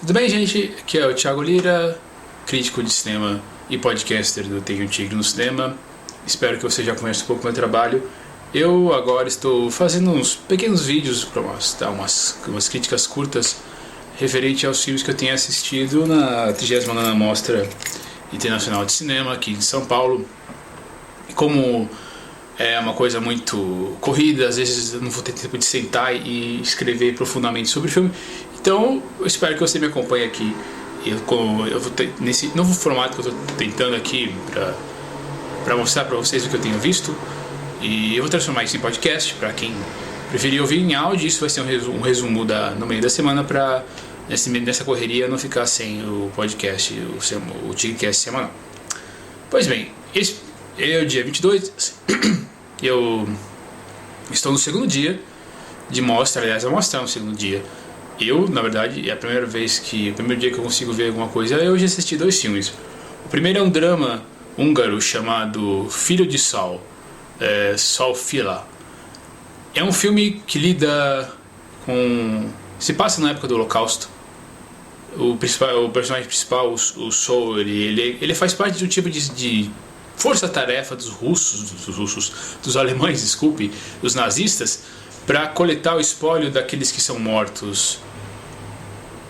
Tudo bem, gente? Aqui é o Thiago Lira, crítico de cinema e podcaster do Tem um Tigre no Cinema. Espero que você já conheça um pouco do meu trabalho. Eu agora estou fazendo uns pequenos vídeos para mostrar umas críticas curtas referente aos filmes que eu tenho assistido na 39ª Mostra Internacional de Cinema aqui em São Paulo. Como é uma coisa muito corrida, às vezes eu não vou ter tempo de sentar e escrever profundamente sobre o filme. Então, eu espero que você me acompanhe aqui. Eu vou ter, nesse novo formato que eu estou tentando aqui para mostrar para vocês o que eu tenho visto. E eu vou transformar isso em podcast para quem preferir ouvir em áudio. Isso vai ser um resumo no meio da semana para nessa correria não ficar sem o podcast, o Tigrecast semanal. Pois bem, esse é o dia 22. Eu estou no segundo dia de mostra. Aliás, a mostra é no segundo dia. Na verdade, é o primeiro dia que eu consigo ver alguma coisa. Eu já assisti 2 filmes. O primeiro é um drama húngaro chamado Filho de Sol, Sol Fila. É um filme que lida com... se passa na época do Holocausto. O personagem principal, o Sol, ele faz parte de um tipo de força-tarefa dos alemães, desculpe, dos nazistas, para coletar o espólio daqueles que são mortos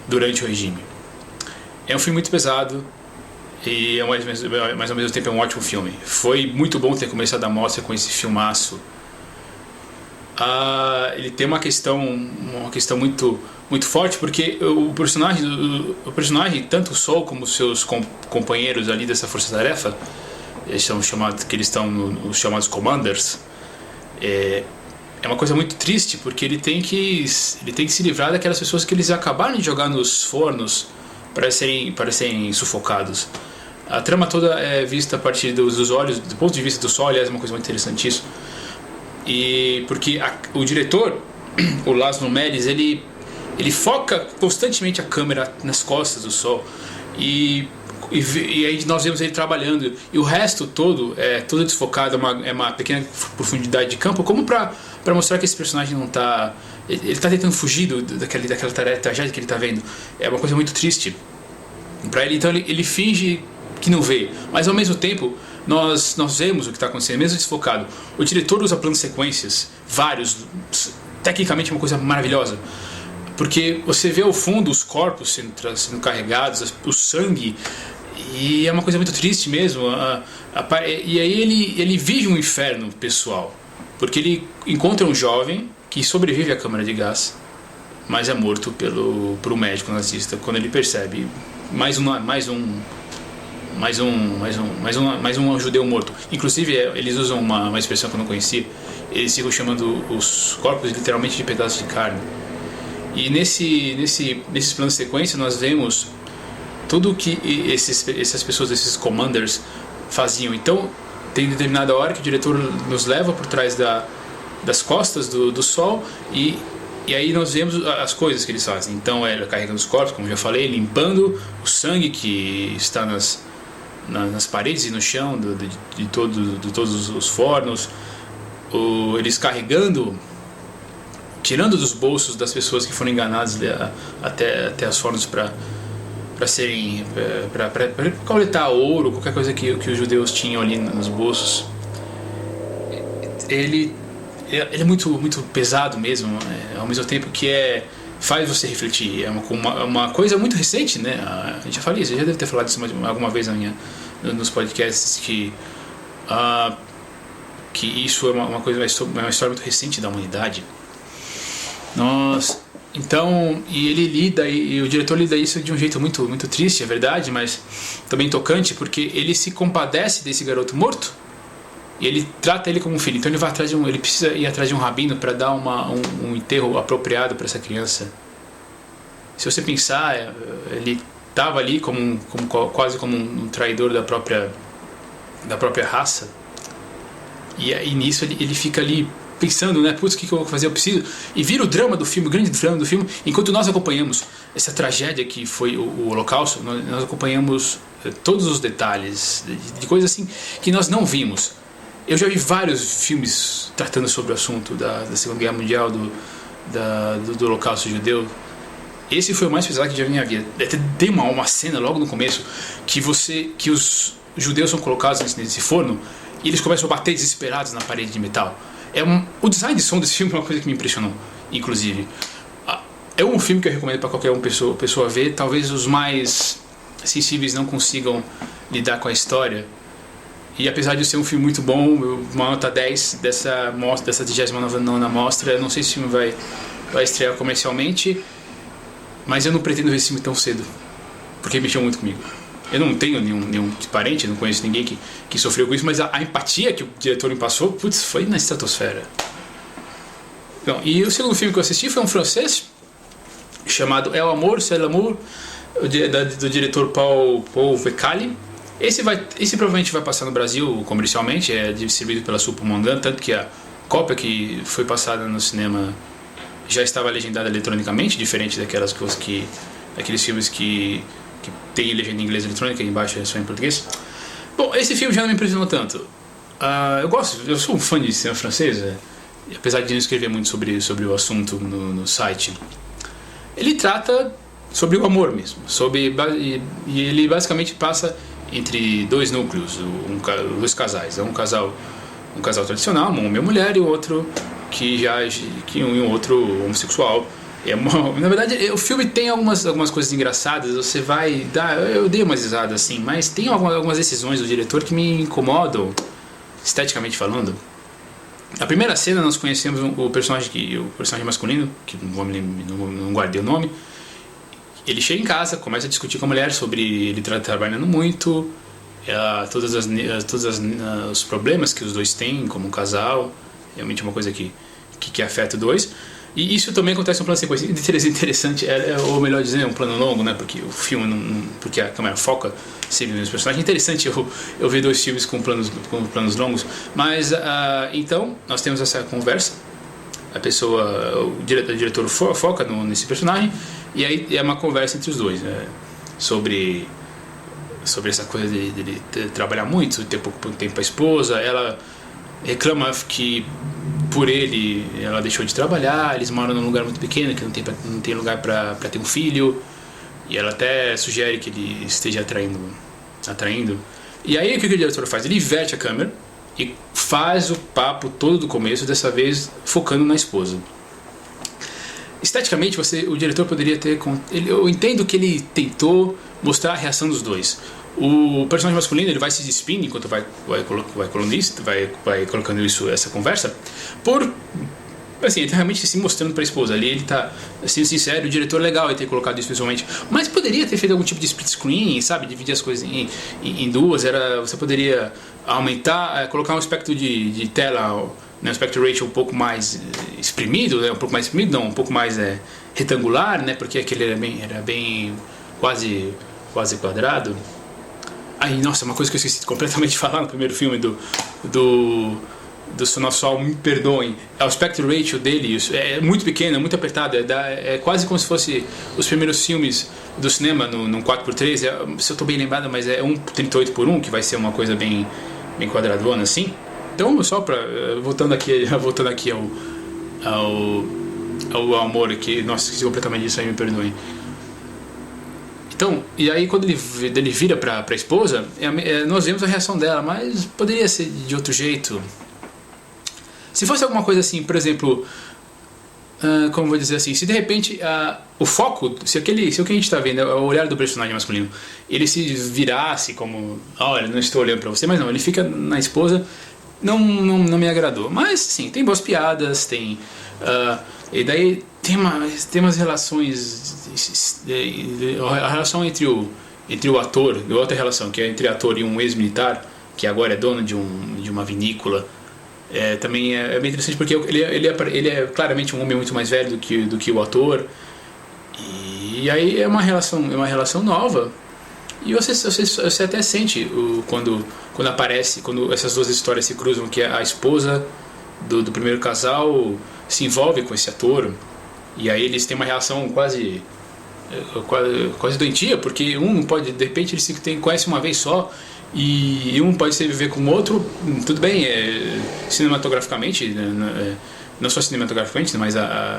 durante o regime. É um filme muito pesado e mas ao mesmo tempo é um ótimo filme. Foi muito bom ter começado a mostra com esse filmaço. Ele tem uma questão muito, muito forte, porque o personagem, tanto o Sol como os seus companheiros ali dessa força-tarefa, eles estão os chamados Commanders. É uma coisa muito triste, porque ele tem que se livrar daquelas pessoas que eles acabaram de jogar nos fornos para serem sufocados. A trama toda é vista a partir dos olhos, do ponto de vista do Sol. Aliás, é uma coisa muito interessante isso. E porque o diretor, o Laszlo Melis, ele foca constantemente a câmera nas costas do Sol e aí nós vemos ele trabalhando, e o resto todo é todo desfocado, é uma pequena profundidade de campo, como para mostrar que esse personagem não tá, ele está tentando fugir daquela tragédia que ele está vendo. É uma coisa muito triste para ele, então ele finge que não vê, mas ao mesmo tempo nós vemos o que está acontecendo, mesmo desfocado. O diretor usa planos sequências, vários, tecnicamente é uma coisa maravilhosa, porque você vê ao fundo os corpos sendo carregados, o sangue, e é uma coisa muito triste mesmo. E aí ele vive um inferno pessoal, porque ele encontra um jovem que sobrevive à câmara de gás, mas é morto por um médico nazista quando ele percebe mais um judeu morto. Inclusive eles usam uma expressão que eu não conhecia. Eles ficam chamando os corpos literalmente de pedaços de carne. E nesses planos de sequência nós vemos tudo o que essas pessoas, esses commanders, faziam. Então tem determinada hora que o diretor nos leva por trás das costas do Sol, e aí nós vemos as coisas que eles fazem. Então ele carregando os corpos, como já falei, limpando o sangue que está nas paredes e no chão de todos os fornos, eles tirando dos bolsos das pessoas que foram enganadas até os fornos para coletar ouro, qualquer coisa que os judeus tinham ali nos bolsos. Ele é muito, muito pesado mesmo, ao mesmo tempo que faz você refletir. É uma coisa muito recente, né? A gente já falou isso, eu já deve ter falado isso alguma vez nos podcasts, que isso é uma história muito recente da humanidade. Então, e o diretor lida isso de um jeito muito, muito triste, é verdade, mas também tocante, porque ele se compadece desse garoto morto e ele trata ele como um filho. Então ele precisa ir atrás de um rabino para dar um enterro apropriado para essa criança. Se você pensar, ele estava ali quase como um traidor da própria raça, e nisso ele fica ali pensando, né, putz, o que eu vou fazer? Eu preciso... E vira o drama do filme, o grande drama do filme. Enquanto nós acompanhamos essa tragédia que foi o Holocausto, nós acompanhamos todos os detalhes de coisas assim que nós não vimos. Eu já vi vários filmes tratando sobre o assunto da Segunda Guerra Mundial, do Holocausto judeu, esse foi o mais pesado que já vi na minha vida. Tem uma cena logo no começo que os judeus são colocados nesse forno e eles começam a bater desesperados na parede de metal. O design de som desse filme é uma coisa que me impressionou, inclusive. É um filme que eu recomendo para qualquer pessoa ver. Talvez os mais sensíveis não consigam lidar com a história. E apesar de ser um filme muito bom, uma nota 10 dessa 29ª mostra. Eu não sei se o filme vai estrear comercialmente, mas eu não pretendo ver esse filme tão cedo, porque mexeu muito comigo. Eu não tenho nenhum parente, não conheço ninguém que sofreu com isso, mas a empatia que o diretor me passou, putz, foi na estratosfera. Bom, e o segundo filme que eu assisti foi um francês chamado É o Amor, C'est l'amour, do diretor Paul Vecali. Esse provavelmente vai passar no Brasil comercialmente, é distribuído pela Supumangã, tanto que a cópia que foi passada no cinema já estava legendada eletronicamente, diferente daqueles filmes que tem legenda em inglês eletrônica e embaixo é só em português. Bom, esse filme já não me impressionou tanto. Eu sou um fã de cinema francês, apesar de não escrever muito sobre o assunto no site. Ele trata sobre o amor mesmo, e ele basicamente passa entre dois núcleos, dois casais. É um casal tradicional, um homem e uma mulher, e o outro um outro homossexual. Na verdade, o filme tem algumas coisas engraçadas. Você vai dar, eu dei umas risadas assim, mas tem algumas decisões do diretor que me incomodam, esteticamente falando. Na primeira cena nós conhecemos o personagem masculino, que não guardei o nome. Ele chega em casa, começa a discutir com a mulher sobre ele trabalhando muito, todos os problemas que os dois têm como um casal. Realmente é uma coisa que afeta os dois. E isso também acontece no plano sequência. Interessante, ou melhor dizendo, é um plano longo, né? Porque o filme, porque a câmera foca sempre nos personagens. É interessante eu ver dois filmes com planos longos. Mas, então, nós temos essa conversa. O diretor foca nesse personagem. E aí é uma conversa entre os dois, né? Sobre essa coisa de trabalhar muito, ter pouco tempo para a esposa. Ela reclama que por ele ela deixou de trabalhar, eles moram num lugar muito pequeno que não tem lugar para ter um filho, e ela até sugere que ele esteja atraindo. E aí o que o diretor faz? Ele inverte a câmera e faz o papo todo do começo, dessa vez focando na esposa. Esteticamente, o diretor poderia ter... Eu entendo que ele tentou mostrar a reação dos dois. O personagem masculino ele vai se despindo enquanto vai colocando essa conversa, ele tá realmente se mostrando para a esposa. Ali ele tá sendo sincero, o diretor é legal ele ter colocado isso visualmente, mas poderia ter feito algum tipo de split screen, sabe, dividir as coisas em duas. Você poderia aumentar, colocar um espectro de tela, né, um aspect ratio um pouco mais exprimido, né, um pouco mais retangular, né, porque aquele era bem quase quadrado. Aí, nossa, uma coisa que eu esqueci completamente de falar no primeiro filme do Nosso Sol, me perdoem, o aspect ratio dele é muito pequeno, é muito apertado, é quase como se fosse os primeiros filmes do cinema num 4x3, se eu estou bem lembrado, mas é 1:38:1, que vai ser uma coisa bem quadradona assim. Então, só voltando aqui ao amor aqui, nossa, esqueci completamente disso, aí me perdoem. Então, e aí quando ele vira pra esposa, nós vemos a reação dela, mas poderia ser de outro jeito. Se fosse alguma coisa assim, por exemplo, como vou dizer assim, se de repente o foco, se o que a gente está vendo é o olhar do personagem masculino, ele se virasse como, olha, não estou olhando para você, mas não, ele fica na esposa, não me agradou. Mas sim, tem boas piadas, e daí tem umas relações, a relação entre o ator, outra relação que é entre ator e um ex-militar que agora é dono de uma vinícola, também é bem interessante, porque ele é claramente um homem muito mais velho do que o ator, e aí é uma relação nova, e você até sente quando essas duas histórias se cruzam, que a esposa do primeiro casal se envolve com esse ator, e aí eles têm uma relação quase doentia, porque um pode, de repente, eles se conhecem uma vez só, e um pode viver com o outro, tudo bem, cinematograficamente, não só cinematograficamente, mas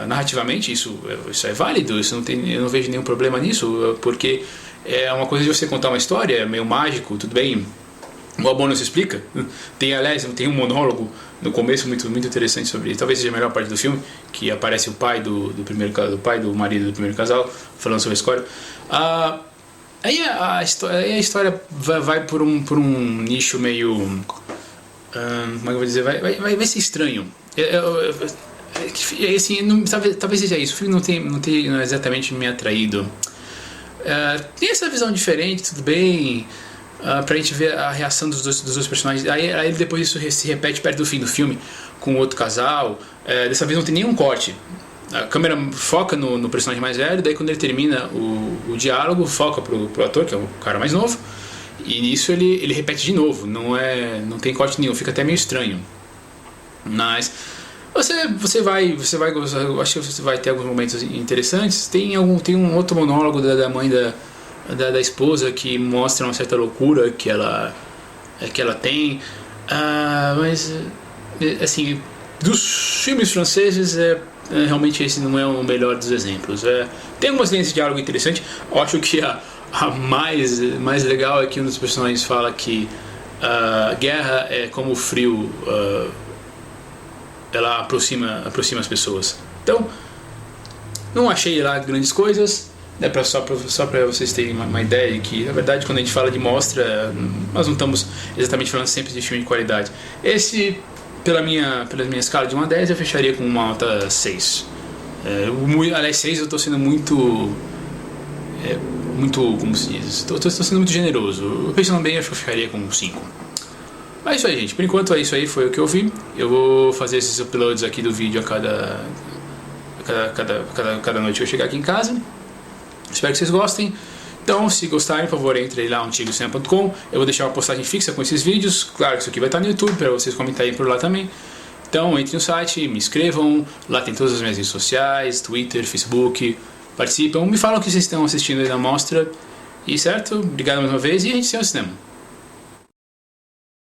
narrativamente, isso é válido, eu não vejo nenhum problema nisso, porque é uma coisa de você contar uma história, é meio mágico, tudo bem. O Abono se explica. Aliás, tem um monólogo no começo muito interessante sobre, talvez seja a melhor parte do filme, que aparece o pai do marido do primeiro casal, falando sobre a escolha. Aí a história vai por um nicho meio, como é que eu vou dizer, vai ser estranho. Assim, talvez seja isso. O filme não tem exatamente me atraído. Tem essa visão diferente, tudo bem. Pra gente ver a reação dos dois personagens. Aí depois isso se repete perto do fim do filme com outro casal. Dessa vez não tem nenhum corte. A câmera foca no personagem mais velho, daí quando ele termina o diálogo, foca pro ator, que é o cara mais novo, e nisso ele repete de novo. Não tem corte nenhum, fica até meio estranho. Mas você vai gostar, eu acho que você vai ter alguns momentos interessantes. Tem um outro monólogo da mãe da esposa que mostra uma certa loucura que ela tem, mas assim, dos filmes franceses realmente esse não é o melhor dos exemplos. Tem algumas linhas de diálogo interessantes. Eu acho que a mais legal é que um dos personagens fala que a guerra é como o frio, ela aproxima as pessoas. Então não achei lá grandes coisas. Só para vocês terem uma ideia de que, na verdade, quando a gente fala de mostra, nós não estamos exatamente falando sempre de filme de qualidade. Esse, pela minha escala de 1 a 10, eu fecharia com uma nota 6. Aliás, 6 eu estou sendo muito, como se diz, estou sendo muito generoso. Pensando bem, acho que eu ficaria com 5. Mas é isso aí, gente. Por enquanto é isso aí, foi o que eu vi. Eu vou fazer esses uploads aqui do vídeo a cada noite que eu chegar aqui em casa. Espero que vocês gostem. Então, se gostarem, por favor, entre lá no antigocinema.com. Eu vou deixar uma postagem fixa com esses vídeos. Claro que isso aqui vai estar no YouTube, para vocês comentarem por lá também. Então, entre no site, me inscrevam. Lá tem todas as minhas redes sociais, Twitter, Facebook. Participam, me falam o que vocês estão assistindo aí na mostra. E certo? Obrigado mais uma vez e a gente se vê no cinema.